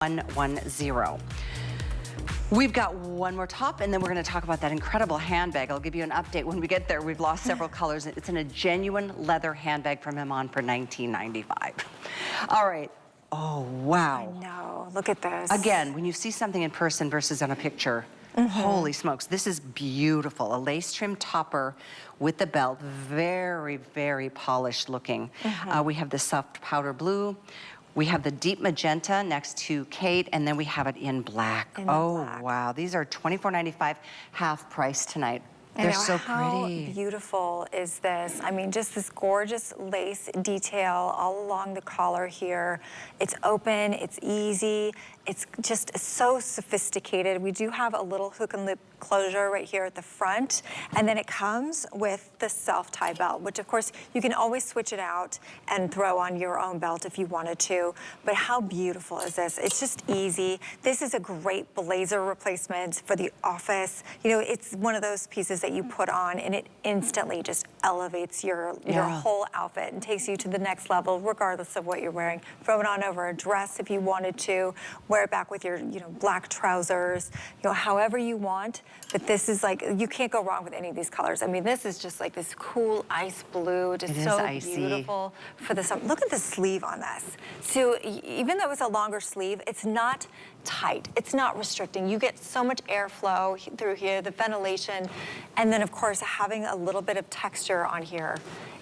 110. We've got one more top, and then we're going to talk about that incredible handbag. I'll give you an update when we get there. We've lost several colors. It's in a genuine leather handbag from Iman for $19.95. All right. Oh, wow. I know. Look at this. Again, when you see something in person versus on a picture, holy smokes, this is beautiful. A lace trim topper with the belt, very, very polished looking. We have the soft powder blue. We have the deep magenta next to Kate, and then we have it in black. Wow. These are $24.95, half price tonight. They're so pretty. How beautiful is this? I mean, just this gorgeous lace detail all along the collar here. It's open, it's easy, it's just so sophisticated. We do have a little hook and loop closure right here at the front, and then it comes with the self-tie belt, which of course you can always switch it out and throw on your own belt if you wanted to. But how beautiful is this? It's just easy. This is a great blazer replacement for the office. You know, it's one of those pieces that you put on and it instantly just elevates your whole outfit and takes you to the next level regardless of what you're wearing. Throw it on over a dress if you wanted to, wear it back with your black trousers, however you want. But this is like, you can't go wrong with any of these colors. I mean, this is just like this cool ice blue, just so beautiful for the summer. Look at the sleeve on this. So even though it's a longer sleeve, it's not tight. It's not restricting. You get so much airflow through here, the ventilation, and then of course having a little bit of texture on here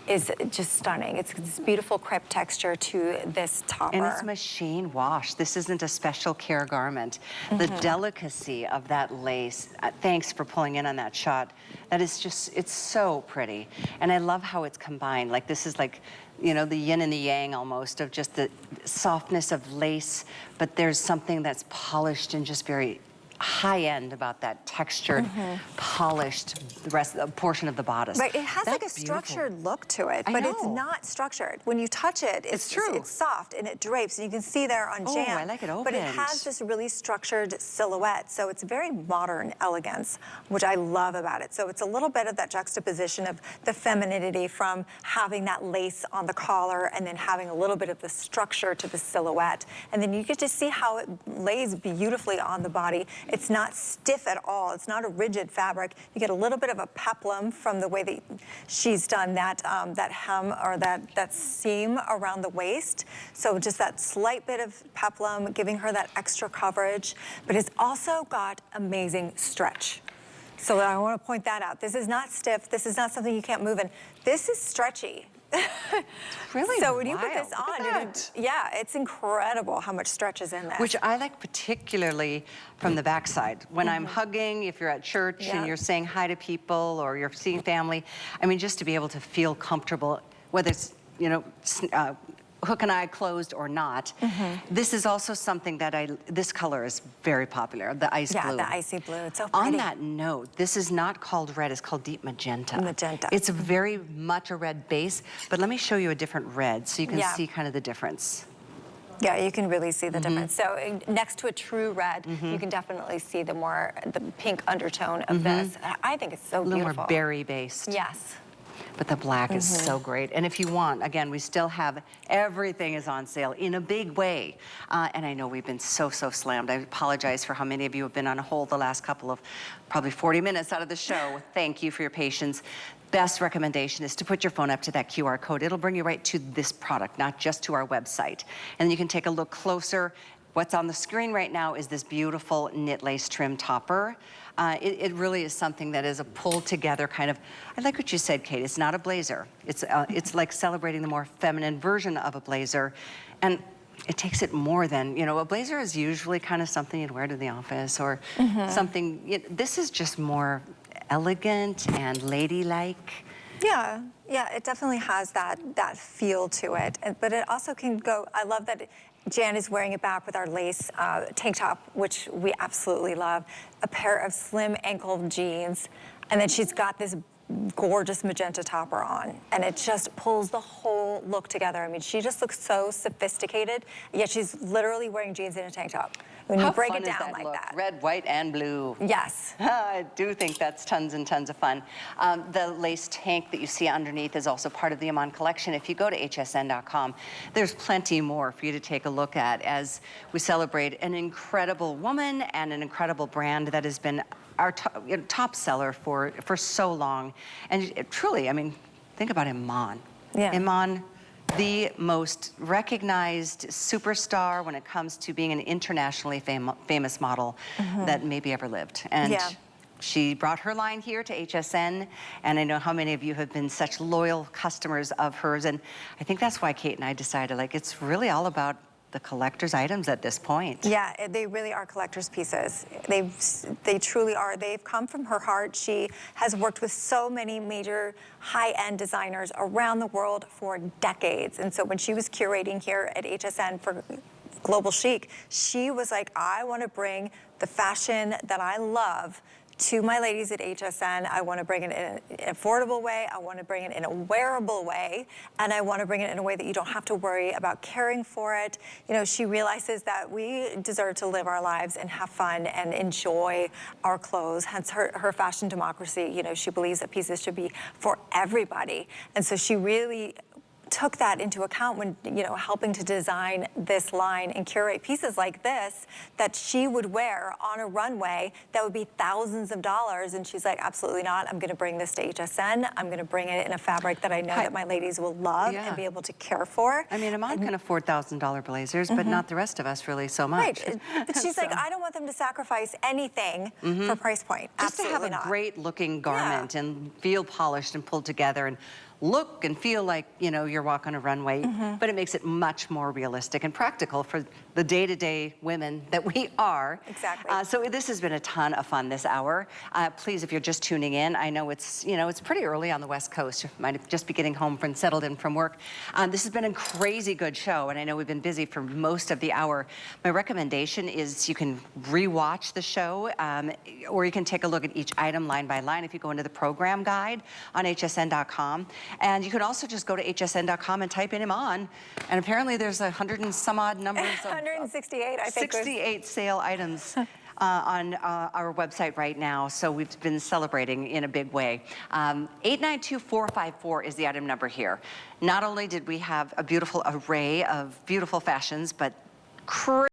is just stunning. It's this beautiful crepe texture to this topper. And it's machine washed. This isn't a special care garment. The delicacy of that lace, thanks for pulling in on that shot. That is just, it's so pretty. And I love how it's combined. Like this is like, the yin and the yang almost of just the softness of lace, but there's something that's polished and just very high-end about that textured, polished portion of the bodice. Right, it has like a structured look to it, but it's not structured. When you touch it, it's true. It's soft and it drapes, and you can see there on Jan. I like it open. But it has this really structured silhouette, so it's very modern elegance, which I love about it. So it's a little bit of that juxtaposition of the femininity from having that lace on the collar and then having a little bit of the structure to the silhouette. And then you get to see how it lays beautifully on the body. It's not stiff at all. It's not a rigid fabric. You get a little bit of a peplum from the way that she's done that that hem or that seam around the waist. So just that slight bit of peplum, giving her that extra coverage. But it's also got amazing stretch. So I want to point that out. This is not stiff. This is not something you can't move in. This is stretchy. Really so when you put this on, it's incredible how much stretch is in this. Which I like particularly from the backside. When I'm hugging, if you're at church and you're saying hi to people or you're seeing family, I mean, just to be able to feel comfortable, whether it's, hook and eye closed or not. This is also something that this color is very popular, the ice blue. Yeah, the icy blue, it's so pretty. On that note, this is not called red, it's called deep magenta. Magenta. It's very much a red base, but let me show you a different red so you can see kind of the difference. Yeah, you can really see the difference. So next to a true red, you can definitely see the pink undertone of this. I think it's so beautiful. A little more berry based. Yes. But the black is so great. And if you want, again, we still have, everything is on sale in a big way. And I know we've been so slammed. I apologize for how many of you have been on hold the last couple of, probably 40 minutes out of the show. Thank you for your patience. Best recommendation is to put your phone up to that QR code. It'll bring you right to this product, not just to our website. And you can take a look closer. What's on the screen right now is this beautiful knit lace trim topper. It really is something that is a pulled together kind of, I like what you said, Kate, it's not a blazer. It's like celebrating the more feminine version of a blazer. And it takes it more than, a blazer is usually kind of something you'd wear to the office or something. This is just more elegant and ladylike. Yeah, it definitely has that feel to it. But it also can go, I love that Jan is wearing it back with our lace tank top, which we absolutely love. A pair of slim ankle jeans. And then she's got this gorgeous magenta topper on, and it just pulls the whole look together. I mean, she just looks so sophisticated, yet she's literally wearing jeans and a tank top. When you break it down like that. Red, white, and blue. Yes. I do think that's tons and tons of fun. The lace tank that you see underneath is also part of the Iman collection. If you go to hsn.com, there's plenty more for you to take a look at as we celebrate an incredible woman and an incredible brand that has been our top seller for so long. And truly, I mean, think about Iman. Yeah. Iman, the most recognized superstar when it comes to being an internationally famous model that maybe ever lived. And she brought her line here to HSN, and I know how many of you have been such loyal customers of hers, and I think that's why Kate and I decided, like, it's really all about the collector's items at this point. Yeah, they really are collector's pieces. They truly are. They've come from her heart. She has worked with so many major high-end designers around the world for decades. And so when she was curating here at HSN for Global Chic, she was like, I want to bring the fashion that I love to my ladies at HSN. I want to bring it in an affordable way. I want to bring it in a wearable way. And I want to bring it in a way that you don't have to worry about caring for it. You know, she realizes that we deserve to live our lives and have fun and enjoy our clothes. Hence her fashion democracy. You know, she believes that pieces should be for everybody. And so she really took that into account when, you know, helping to design this line and curate pieces like this that she would wear on a runway that would be thousands of dollars. And she's like, absolutely not. I'm going to bring this to HSN. I'm going to bring it in a fabric that I know that my ladies will love and be able to care for. I mean, Iman can afford $1,000 blazers, but not the rest of us really so much. Right. But she's like, I don't want them to sacrifice anything for price point. Just Absolutely to have a not. great looking garment and feel polished and pulled together and look and feel like, you know, you're walking a runway, but it makes it much more realistic and practical for the day-to-day women that we are. Exactly. So this has been a ton of fun this hour. Please, if you're just tuning in, I know it's, you know, it's pretty early on the West Coast. You might just be getting home and settled in from work. This has been a crazy good show, and I know we've been busy for most of the hour. My recommendation is you can re-watch the show, or you can take a look at each item line by line if you go into the program guide on hsn.com. And you can also just go to hsn.com and type in Iman, and apparently there's 100 and some odd numbers of 168, I think. 68 sale items on our website right now, so we've been celebrating in a big way. 892454 is the item number here. Not only did we have a beautiful array of beautiful fashions, but